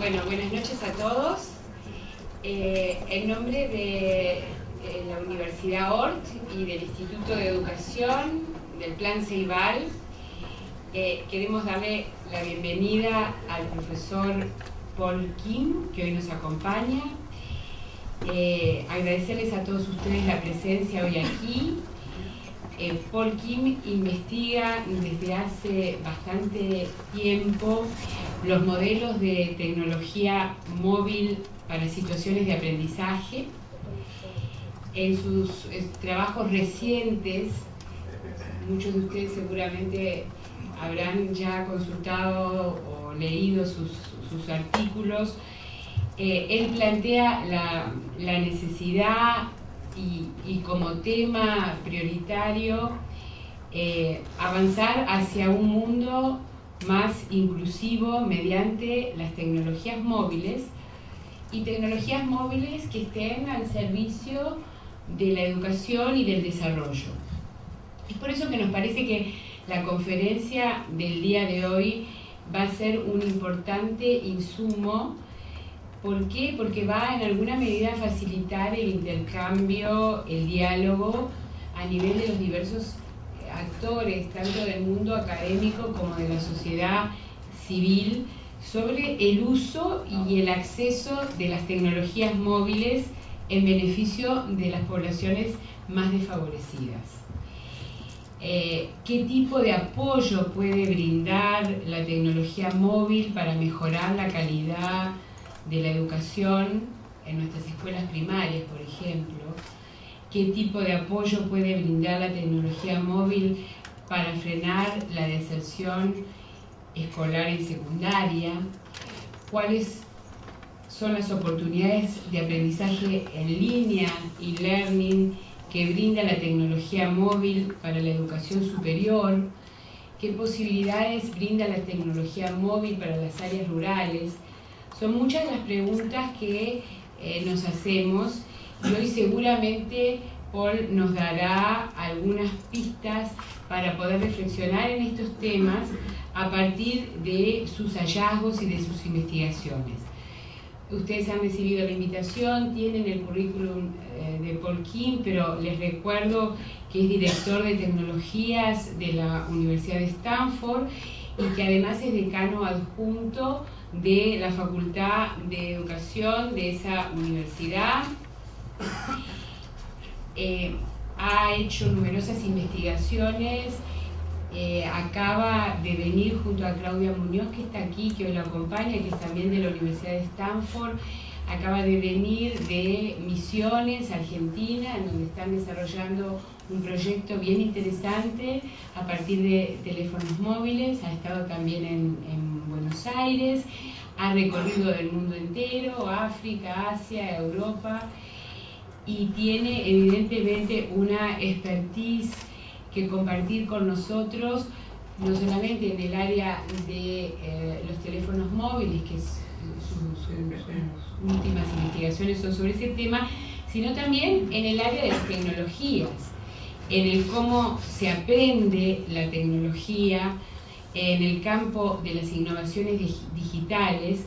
Bueno, buenas noches a todos. En nombre de la Universidad ORT y del Instituto de Educación del Plan Ceibal, queremos darle la bienvenida al profesor Paul Kim, que hoy nos acompaña. Agradecerles a todos ustedes la presencia hoy aquí. Paul Kim investiga desde hace bastante tiempo los modelos de tecnología móvil para situaciones de aprendizaje. En sus trabajos recientes, muchos de ustedes seguramente habrán ya consultado o leído sus artículos. Él plantea la necesidad y como tema prioritario avanzar hacia un mundo más inclusivo mediante las tecnologías móviles y tecnologías móviles que estén al servicio de la educación y del desarrollo. Es por eso que nos parece que la conferencia del día de hoy va a ser un importante insumo. ¿Por qué? Porque va en alguna medida a facilitar el intercambio, el diálogo a nivel de los diversos actores, tanto del mundo académico como de la sociedad civil, sobre el uso y el acceso de las tecnologías móviles en beneficio de las poblaciones más desfavorecidas. ¿Qué tipo de apoyo puede brindar la tecnología móvil para mejorar la calidad de la educación en nuestras escuelas primarias, por ejemplo? ¿Qué tipo de apoyo puede brindar la tecnología móvil para frenar la deserción escolar en secundaria? ¿Cuáles son las oportunidades de aprendizaje en línea y learning que brinda la tecnología móvil para la educación superior? ¿Qué posibilidades brinda la tecnología móvil para las áreas rurales? Son muchas las preguntas que nos hacemos y hoy seguramente Paul nos dará algunas pistas para poder reflexionar en estos temas a partir de sus hallazgos y de sus investigaciones. Ustedes han recibido la invitación, tienen el currículum de Paul Kim, pero les recuerdo que es director de Tecnologías de la Universidad de Stanford y que además es decano adjunto de la Facultad de Educación de esa universidad. Ha hecho numerosas investigaciones, acaba de venir junto a Claudia Muñoz, que está aquí, que hoy la acompaña, que es también de la Universidad de Stanford. Acaba de venir de Misiones, Argentina, en donde están desarrollando un proyecto bien interesante a partir de teléfonos móviles. Ha estado también en Buenos Aires, ha recorrido el mundo entero, África, Asia, Europa, y tiene evidentemente una expertise que compartir con nosotros, no solamente en el área de los teléfonos móviles, que sus últimas investigaciones son sobre ese tema, sino también en el área de las tecnologías, en el cómo se aprende la tecnología, en el campo de las innovaciones digitales.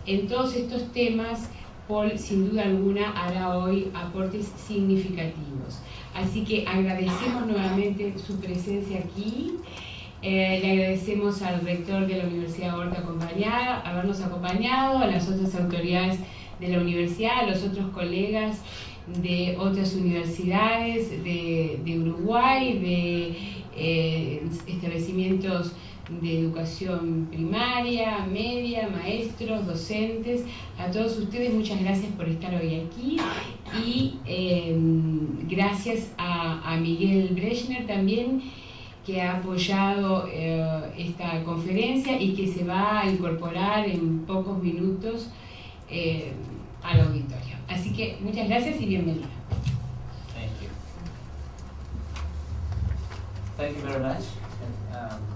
En todos estos temas, Paul, sin duda alguna, hará hoy aportes significativos. Así que agradecemos nuevamente su presencia aquí. Le agradecemos al rector de la Universidad ORT habernos acompañado, a las otras autoridades de la universidad, a los otros colegas de otras universidades de Uruguay, de establecimientos de educación primaria, media, maestros, docentes. A todos ustedes muchas gracias por estar hoy aquí y gracias a Miguel Brechner también, que ha apoyado esta conferencia y que se va a incorporar en pocos minutos al auditorio. Así que muchas gracias y bienvenida. Thank you very much.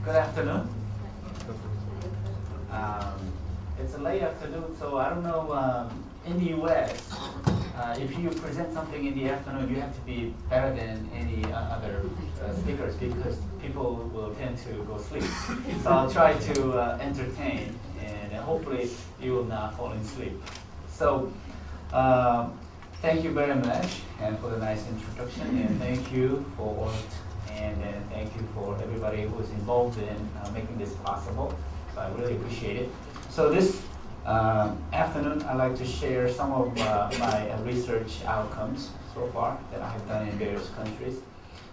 Good afternoon. It's a late afternoon, so I don't know, in the US, if you present something in the afternoon, you have to be better than any other speakers because people will tend to go sleep. So I'll try to entertain and hopefully you will not fall asleep. So thank you very much and for the nice introduction, and thank you for ORT, and thank you for everybody who is involved in making this possible. So I really appreciate it. So this afternoon, I'd like to share some of my research outcomes so far that I have done in various countries.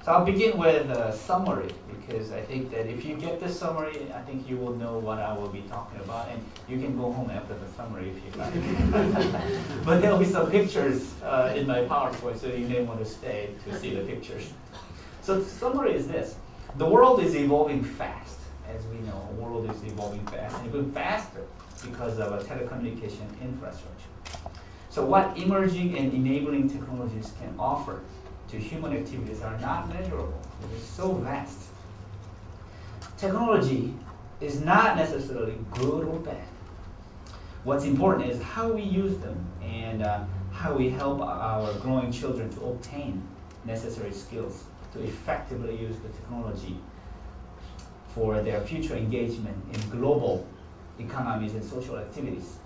So I'll begin with a summary, because I think that if you get this summary, I think you will know what I will be talking about, and you can go home after the summary if you like. But there will be some pictures in my PowerPoint, so you may want to stay to see the pictures. So the summary is this. The world is evolving fast. As we know, the world is evolving fast, and even faster because of a telecommunication infrastructure. So what emerging and enabling technologies can offer to human activities are not measurable. It is so vast. Technology is not necessarily good or bad. What's important is how we use them and how we help our growing children to obtain necessary skills to effectively use the technology for their future engagement in global economies and social activities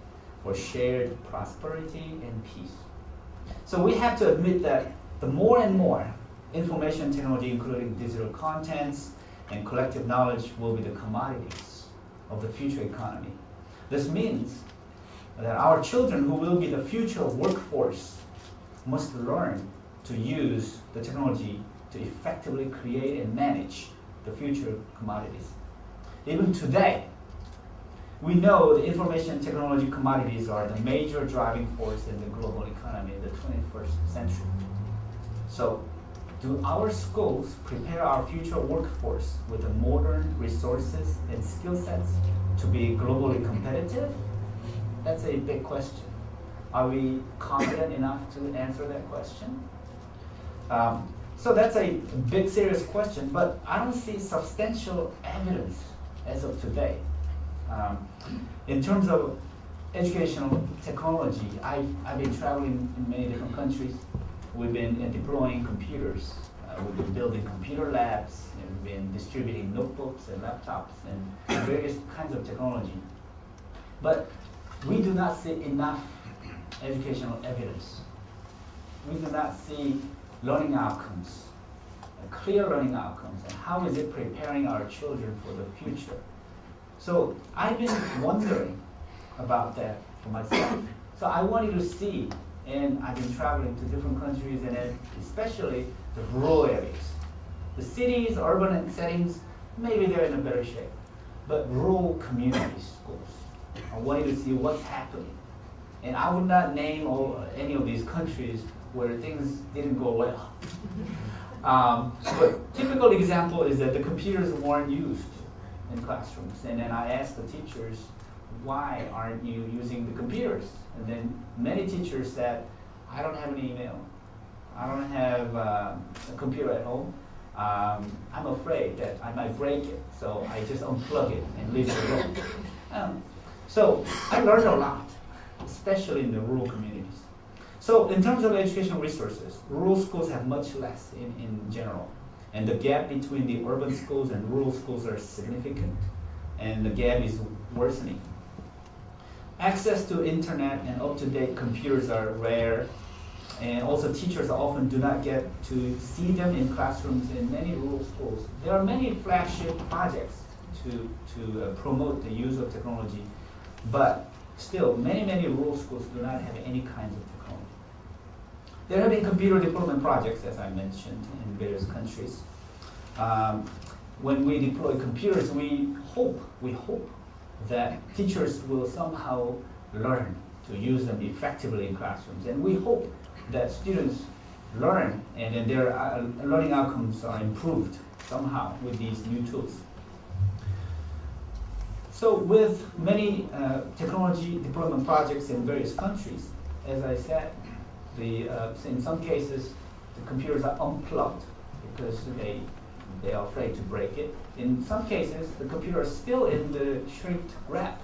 for shared prosperity and peace. So we have to admit that the more and more information technology, including digital contents and collective knowledge, will be the commodities of the future economy. This means that our children, who will be the future workforce, must learn to use the technology to effectively create and manage the future commodities. Even today, we know the information technology commodities are the major driving force in the global economy in the 21st century. So, do our schools prepare our future workforce with the modern resources and skill sets to be globally competitive? That's a big question. Are we confident enough to answer that question? So that's a big, serious question, but I don't see substantial evidence as of today. In terms of educational technology, I've been traveling in many different countries. We've been deploying computers. We've been building computer labs, and we've been distributing notebooks and laptops and various kinds of technology. But we do not see enough educational evidence. We do not see learning outcomes, clear learning outcomes, and how is it preparing our children for the future. So I've been wondering about that for myself. So I wanted to see, and I've been traveling to different countries, and especially the rural areas. The cities, urban settings, maybe they're in a better shape. But rural communities, schools, I wanted to see what's happening. And I would not name any of these countries where things didn't go well. But typical example is that the computers weren't used in classrooms. And then I asked the teachers, why aren't you using the computers? And then many teachers said, I don't have an email. I don't have a computer at home. I'm afraid that I might break it, so I just unplug it and leave it alone. So I learned a lot, especially in the rural communities. So in terms of educational resources, rural schools have much less in general. And the gap between the urban schools and rural schools are significant. And the gap is worsening. Access to internet and up-to-date computers are rare. And also teachers often do not get to see them in classrooms in many rural schools. There are many flagship projects to promote the use of technology. But still, many rural schools do not have any kinds of technology. There have been computer deployment projects, as I mentioned, in various countries. When we deploy computers, we hope that teachers will somehow learn to use them effectively in classrooms. And we hope that students learn and then their learning outcomes are improved somehow with these new tools. So with many technology deployment projects in various countries, as I said, in some cases, the computers are unplugged because they are afraid to break it. In some cases, the computer is still in the shrink wrap,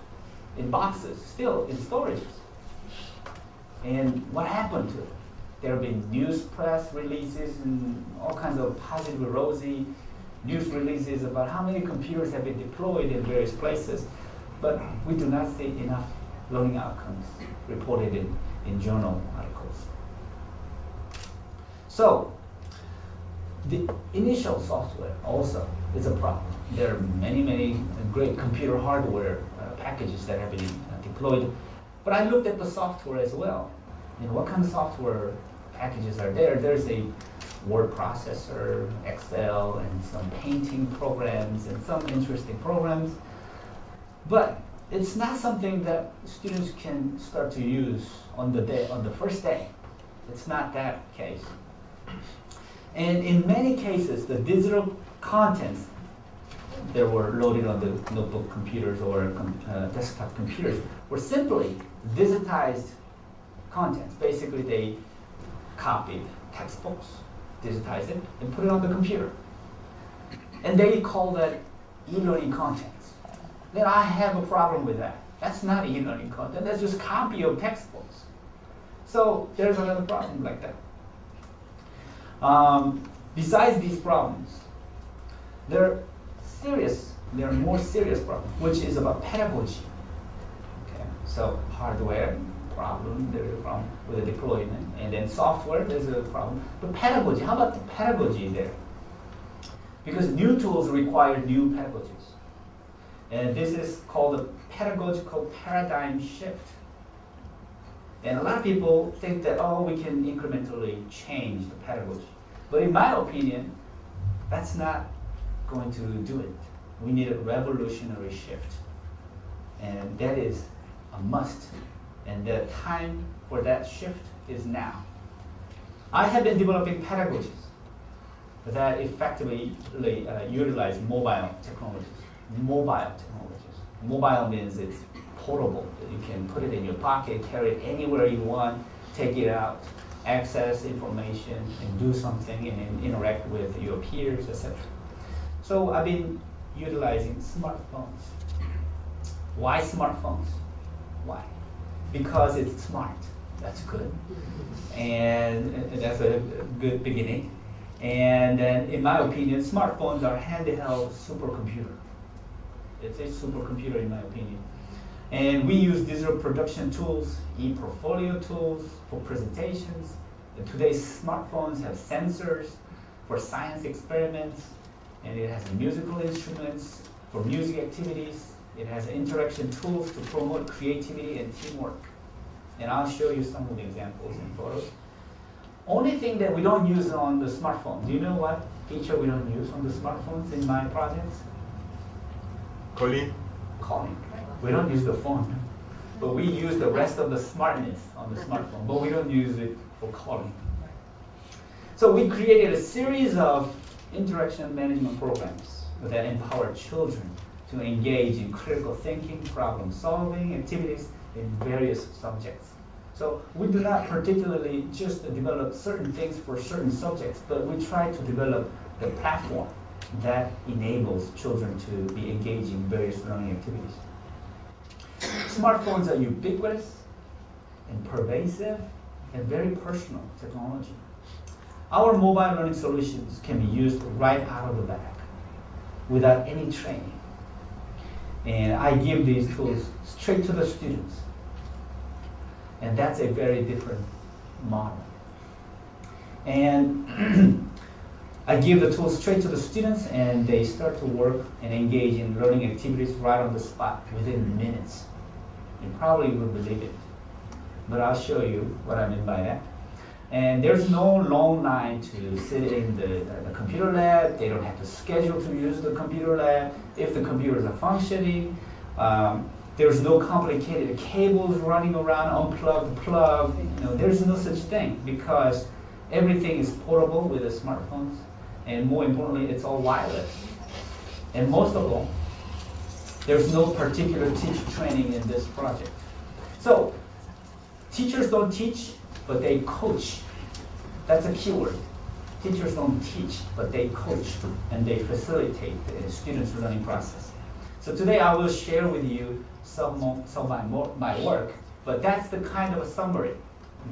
in boxes, still in storages. And what happened to it? There have been news press releases and all kinds of positive, rosy news releases about how many computers have been deployed in various places. but we do not see enough learning outcomes reported in journal articles. So, the initial software also is a problem. There are many great computer hardware packages that have been deployed, but I looked at the software as well. What kind of software packages are there? There's a word processor, Excel, and some painting programs, and some interesting programs, but it's not something that students can start to use on the first day. It's not that case. And in many cases, the digital contents that were loaded on the notebook computers or desktop computers were simply digitized contents. Basically, they copied textbooks, digitized it, and put it on the computer. And they call that e-learning contents. Then I have a problem with that. That's not e-learning content. That's just copy of textbooks. So there's another problem like that. Besides these problems, there are more serious problems, which is about pedagogy. Okay, so hardware problem, there's a problem with the deployment, and then software, there's a problem. But pedagogy, how about the pedagogy there? Because new tools require new pedagogies. And this is called a pedagogical paradigm shift. And a lot of people think that, oh, we can incrementally change the pedagogy. But in my opinion, that's not going to do it. We need a revolutionary shift. And that is a must. And the time for that shift is now. I have been developing pedagogies that effectively utilize mobile technologies. Mobile means it's portable. You can put it in your pocket, carry it anywhere you want, take it out, access information, and do something, and interact with your peers, etc. So I've been utilizing smartphones. Why smartphones? Why? Because it's smart. That's good. And that's a good beginning. And then, in my opinion, smartphones are handheld supercomputer. It's a supercomputer, in my opinion. And we use digital production tools, e-portfolio tools for presentations. And today's smartphones have sensors for science experiments, and it has musical instruments for music activities. It has interaction tools to promote creativity and teamwork. And I'll show you some of the examples in photos. Only thing that we don't use on the smartphone. Do you know what feature we don't use on the smartphones in my projects? Calling. We don't use the phone. But we use the rest of the smartness on the smartphone, but we don't use it for calling. So we created a series of interaction management programs that empower children to engage in critical thinking, problem solving activities in various subjects. So we do not particularly just develop certain things for certain subjects, but we try to develop the platform that enables children to be engaged in various learning activities. Smartphones are ubiquitous and pervasive and very personal technology. Our mobile learning solutions can be used right out of the bag without any training. And I give these tools straight to the students. And that's a very different model. And I give the tools straight to the students, and they start to work and engage in learning activities right on the spot within minutes. You probably wouldn't believe it, but I'll show you what I mean by that. And there's no long line to sit in the computer lab. They don't have to schedule to use the computer lab. If the computers are functioning, there's no complicated cables running around, unplug, plug. There's no such thing, because everything is portable with the smartphones, and more importantly, it's all wireless. And most of all, there's no particular teacher training in this project. So teachers don't teach, but they coach. That's a key word. Teachers don't teach, but they coach, and they facilitate the students' learning process. So today I will share with you some of my work, but that's the kind of a summary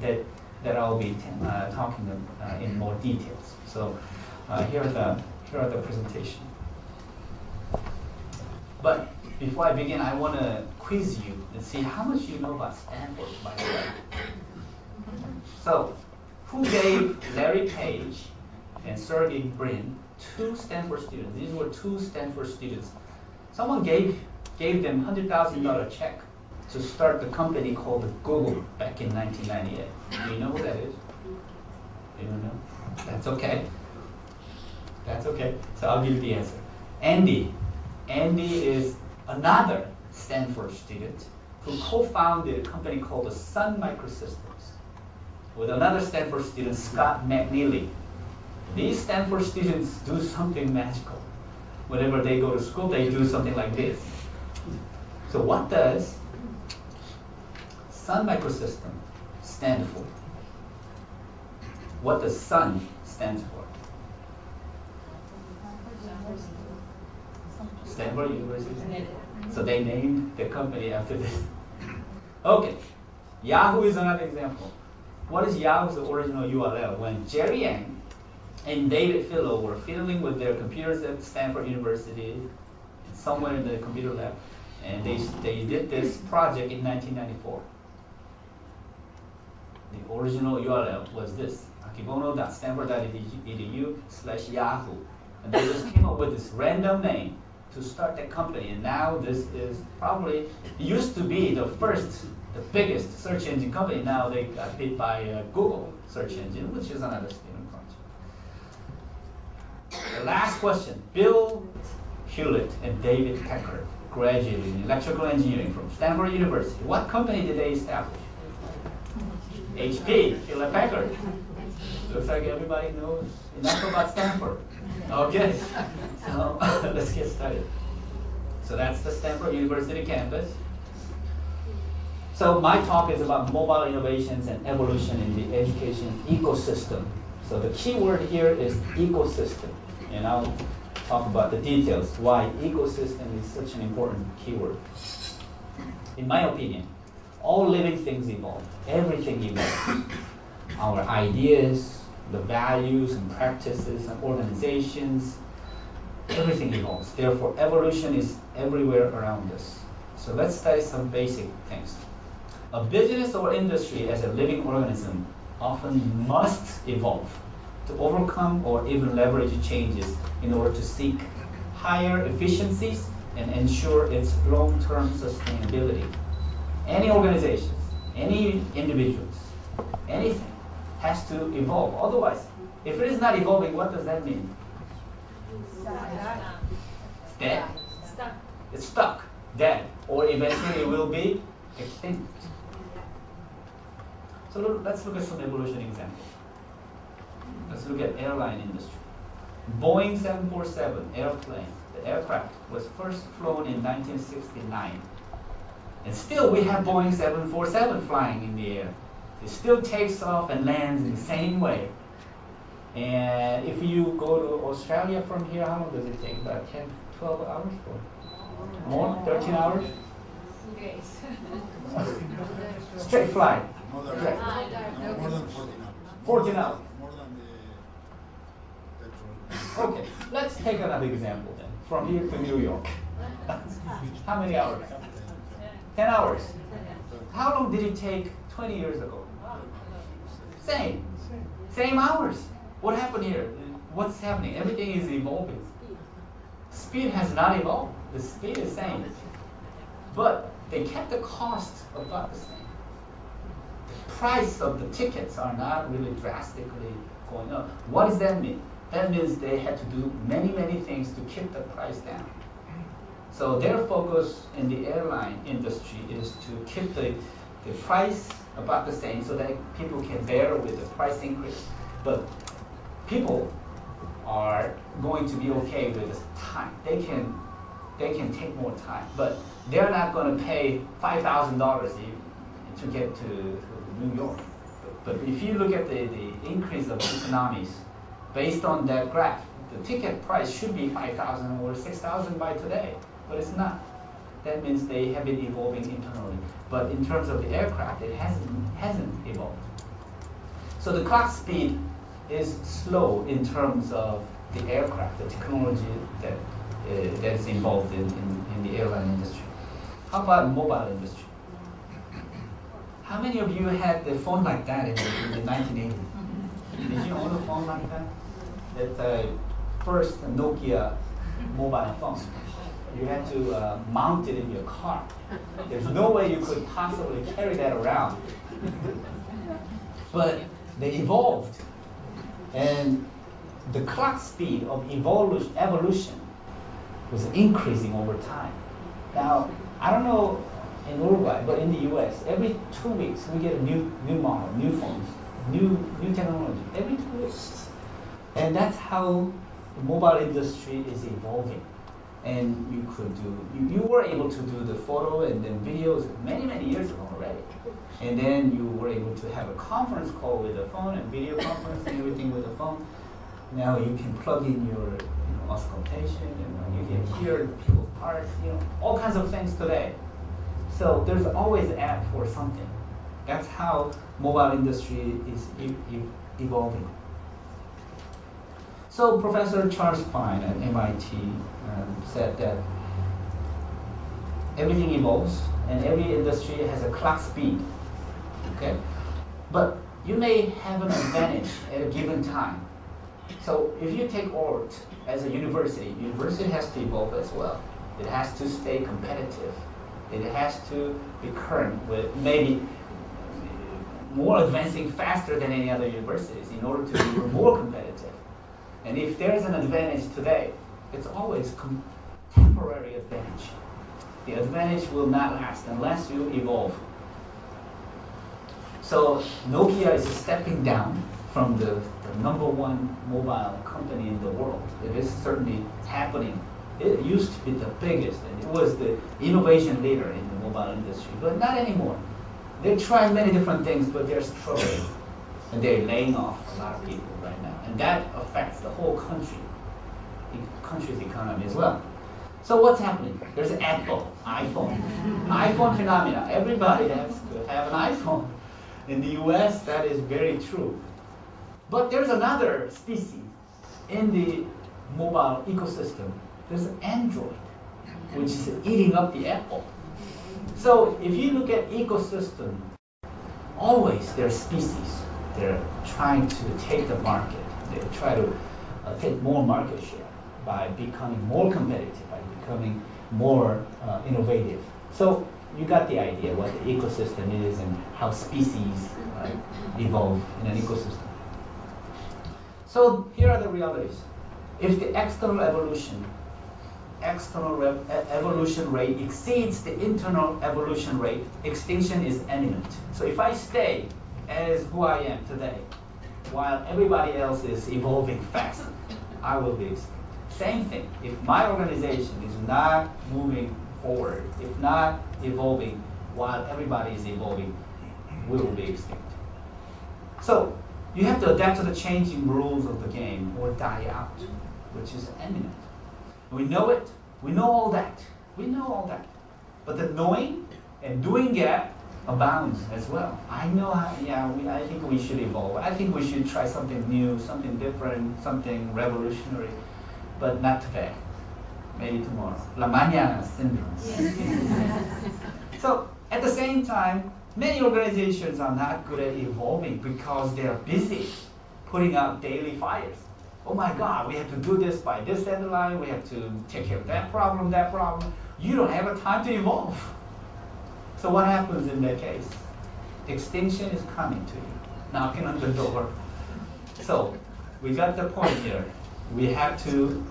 that I'll be talking in more details. So here are the presentation. But before I begin, I want to quiz you and see how much you know about Stanford, by the way. So, who gave Larry Page and Sergey Brin, two Stanford students? These were two Stanford students. Someone gave them $100,000 check to start the company called Google back in 1998. Do you know who that is? You don't know? That's okay. That's okay. So I'll give you the answer. Andy. Andy is another Stanford student who co-founded a company called Sun Microsystems with another Stanford student, Scott McNeely. These Stanford students do something magical. Whenever they go to school, they do something like this. So what does Sun Microsystem stand for? What does Sun stand for? Stanford University. So they named the company after this. Okay, Yahoo is another example. What is Yahoo's original URL? When Jerry Yang and David Philo were fiddling with their computers at Stanford University, somewhere in the computer lab, and they did this project in 1994. The original URL was this, akibono.stanford.edu/Yahoo. And they just came up with this random name to start the company. And now this is probably, it used to be the biggest search engine company. Now they got beat by Google search engine, which is another student project. The last question. Bill Hewlett and David Packard graduated in electrical engineering from Stanford University. What company did they establish? HP, Hewlett Packard. Looks like everybody knows enough about Stanford. Okay, so let's get started. So that's the Stanford University campus. So my talk is about mobile innovations and evolution in the education ecosystem. So the key word here is ecosystem. And I'll talk about the details, why ecosystem is such an important keyword. In my opinion, all living things evolve. Everything evolves. Our ideas, the values and practices and organizations, everything evolves. Therefore, evolution is everywhere around us. So let's study some basic things. A business or industry as a living organism often must evolve to overcome or even leverage changes in order to seek higher efficiencies and ensure its long-term sustainability. Any organizations, any individuals, anything has to evolve. Otherwise, if it is not evolving, what does that mean? Dead. It's stuck, dead, or eventually it will be extinct. So let's look at some evolution examples. Let's look at airline industry. Boeing 747 airplane, the aircraft was first flown in 1969. And still we have Boeing 747 flying in the air. It still takes off and lands in the same way. And if you go to Australia from here, how long does it take? About 10, 12 hours? Or more? 13 hours? 2 days. Straight flight. More than 14 hours. 14 hours. More than the petrol. Okay, let's take another example then. From here to New York. How many hours? 10 hours. How long did it take 20 years ago? Same hours. What happened here? What's happening? Everything is evolving. Speed has not evolved. The speed is same. But they kept the cost about the same. The price of the tickets are not really drastically going up. What does that mean? That means they had to do many, many things to keep the price down. So their focus in the airline industry is to keep the price about the same so that people can bear with the price increase. But people are going to be okay with the time. They can take more time, but they're not going to pay $5,000 to get to New York. But if you look at the increase of economies based on that graph, the ticket price should be $5,000 or $6,000 by today, but it's not. That means they have been evolving internally. But in terms of the aircraft, it hasn't evolved. So the clock speed is slow in terms of the aircraft, the technology that is involved in in the airline industry. How about mobile industry? How many of you had the phone like that in the 1980s? Did you own a phone like that? That first Nokia mobile phone. You had to mount it in your car. There's no way you could possibly carry that around. But they evolved. And the clock speed of evolution was increasing over time. Now, I don't know in Uruguay, but in the US, every 2 weeks we get a new model, new phones, new technology, every 2 weeks. And that's how the mobile industry is evolving. And you were able to do the photo and then videos many years ago already. And then you were able to have a conference call with a phone and video conference and everything with a phone. Now you can plug in your auscultation and you can hear people's hearts, all kinds of things today. So there's always an app for something. That's how mobile industry is evolving. So Professor Charles Klein at MIT said that everything evolves and every industry has a clock speed. Okay? But you may have an advantage at a given time. So if you take ORT as a university has to evolve as well. It has to stay competitive. It has to be current with maybe more advancing faster than any other universities in order to be more competitive. And if there's an advantage today, it's always temporary advantage. The advantage will not last unless you evolve. So Nokia is stepping down from the number one mobile company in the world. It is certainly happening. It used to be the biggest, and it was the innovation leader in the mobile industry, but not anymore. They're trying many different things, but they're struggling. And they're laying off a lot of people right now. And that affects the whole country, the country's economy as well. So what's happening? There's Apple, iPhone. iPhone phenomena. Everybody has to have an iPhone. In the US, that is very true. But there's another species in the mobile ecosystem. There's Android, which is eating up the Apple. So if you look at ecosystem, always there are species. They're trying to take the market. They try to take more market share by becoming more competitive, by becoming more innovative. So you got the idea what the ecosystem is and how species evolve in an ecosystem. So here are the realities. If the external evolution rate exceeds the internal evolution rate, extinction is imminent. So if I stay as who I am today, while everybody else is evolving fast, I will be extinct. Same thing, if my organization is not moving forward, if not evolving while everybody is evolving, we will be extinct. So you have to adapt to the changing rules of the game or die out, which is imminent. We know it. We know all that. We know all that. But the knowing and doing gap abounds as well. I know how, I think we should evolve. I think we should try something new, something different, something revolutionary, but not today. Maybe tomorrow. La mañana syndrome. So at the same time, many organizations are not good at evolving because they are busy putting out daily fires. Oh my God, we have to do this by this deadline. We have to take care of that problem, that problem. You don't have a time to evolve. So what happens in that case? Extinction is coming to you, knocking on the door. So we got the point here. We have to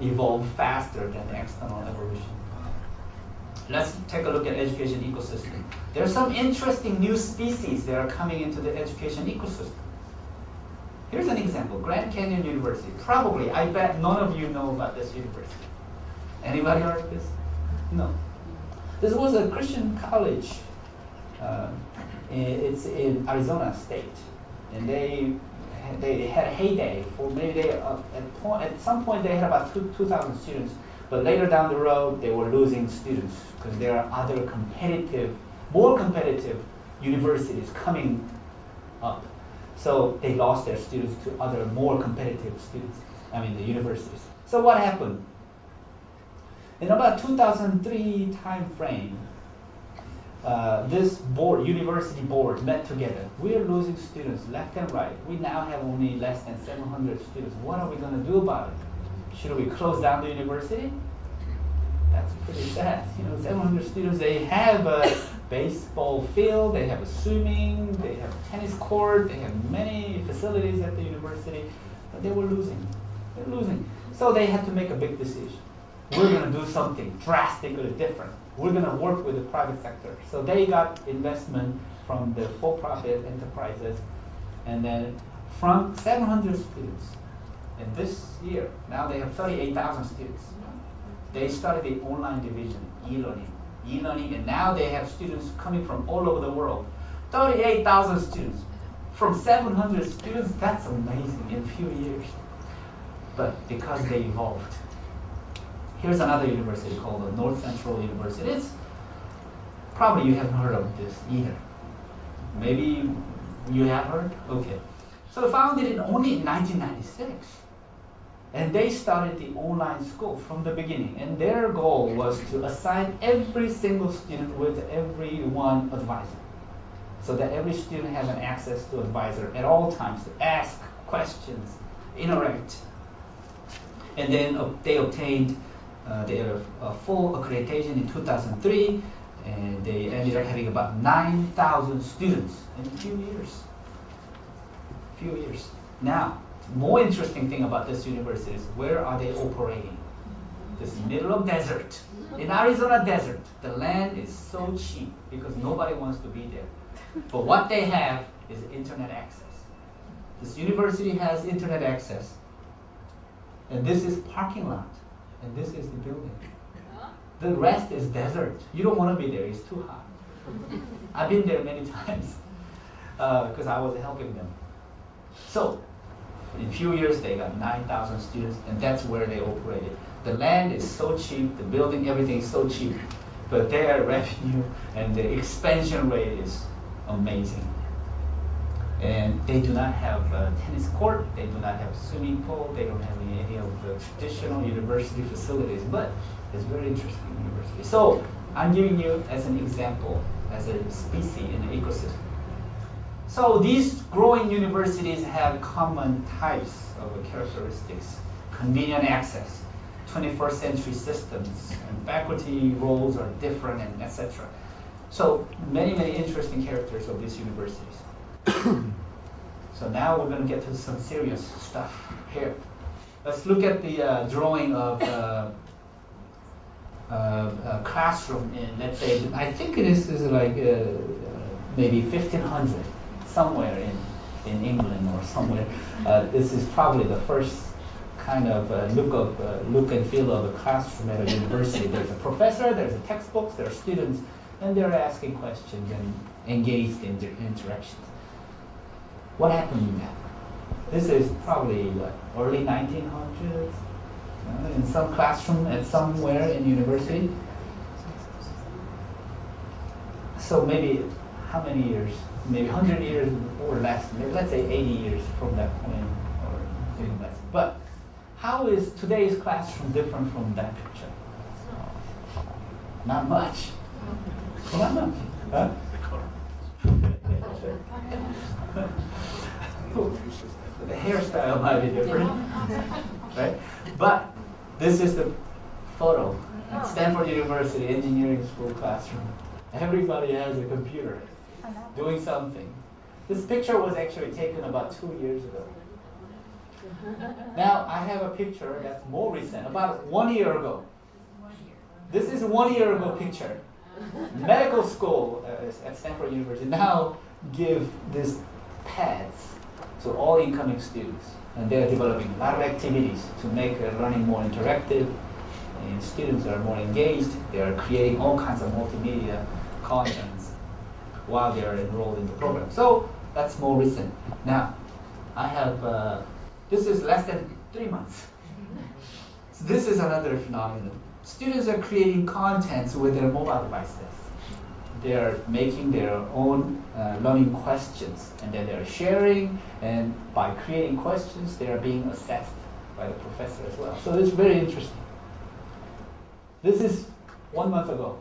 evolve faster than the external evolution. Let's take a look at education ecosystem. There are some interesting new species that are coming into the education ecosystem. Here's an example, Grand Canyon University. Probably, I bet none of you know about this university. Anybody heard of this? No. This was a Christian college. It's in Arizona State. And they had a heyday for maybe at some point they had about 2,000 students, but later down the road they were losing students because there are other more competitive universities coming up. So they lost their students to other more competitive the universities. So what happened? In about 2003 time frame, this board, university board, met together. We are losing students left and right. We now have only less than 700 students. What are we going to do about it? Should we close down the university? That's pretty sad. 700 students, they have a baseball field, they have a swimming, they have a tennis court, they have many facilities at the university, but they were losing. They're losing. So they had to make a big decision. We're going to do something drastically different. We're going to work with the private sector. So they got investment from the for-profit enterprises, and then from 700 students. And this year, now they have 38,000 students. They started the online division, e-learning, and now they have students coming from all over the world. 38,000 students from 700 students. That's amazing in a few years. But because they evolved. Here's another university called the North Central University. Probably you haven't heard of this either. Maybe you have heard? Okay. So founded only in 1996. And they started the online school from the beginning. And their goal was to assign every single student with every one advisor. So that every student has an access to advisor at all times to ask questions, interact. And then they obtained their full accreditation in 2003. And they ended up having about 9,000 students in a few years. Now, more interesting thing about this university is where are they operating? This middle of desert. In Arizona desert, the land is so cheap because nobody wants to be there. But what they have is internet access. This university has internet access. And this is parking lot. And this is the building. The rest is desert. You don't want to be there. It's too hot. I've been there many times because I was helping them. So, in a few years, they got 9,000 students, and that's where they operated. The land is so cheap, the building, everything is so cheap, but their revenue and the expansion rate is amazing. And they do not have a tennis court, they do not have a swimming pool, they don't have any of the traditional university facilities, but it's very interesting university. So I'm giving you as an example, as a species in the ecosystem. So these growing universities have common types of characteristics: convenient access, 21st century systems, and faculty roles are different, and etc. So many interesting characters of these universities. So now we're going to get to some serious stuff here. Let's look at the drawing of a classroom in, let's say, I think this is like maybe 1500. Somewhere in England or somewhere. This is probably the first kind of look and feel of a classroom at a university. There's a professor, there's a textbooks, there are students, and they're asking questions and engaged in interactions. What happened in that? This is probably early 1900s, in some classroom at somewhere in university. So maybe how many years? Maybe 100 years or less, maybe let's say 80 years from that point, or even less. But how is today's classroom different from that picture? Not much. Not much. Huh? The hairstyle might be different, right? But this is the photo at Stanford University Engineering School classroom. Everybody has a computer doing something. This picture was actually taken about 2 years ago. Now I have a picture that's more recent, about 1 year ago. This is 1 year ago picture. Medical school at Stanford University now give these pads to all incoming students, and they are developing a lot of activities to make learning more interactive, and students are more engaged. They are creating all kinds of multimedia contents while they are enrolled in the program. So that's more recent. Now, I have, this is less than 3 months. So this is another phenomenon. Students are creating contents with their mobile devices. They are making their own learning questions, and then they're sharing, and by creating questions, they are being assessed by the professor as well. So it's very interesting. This is 1 month ago.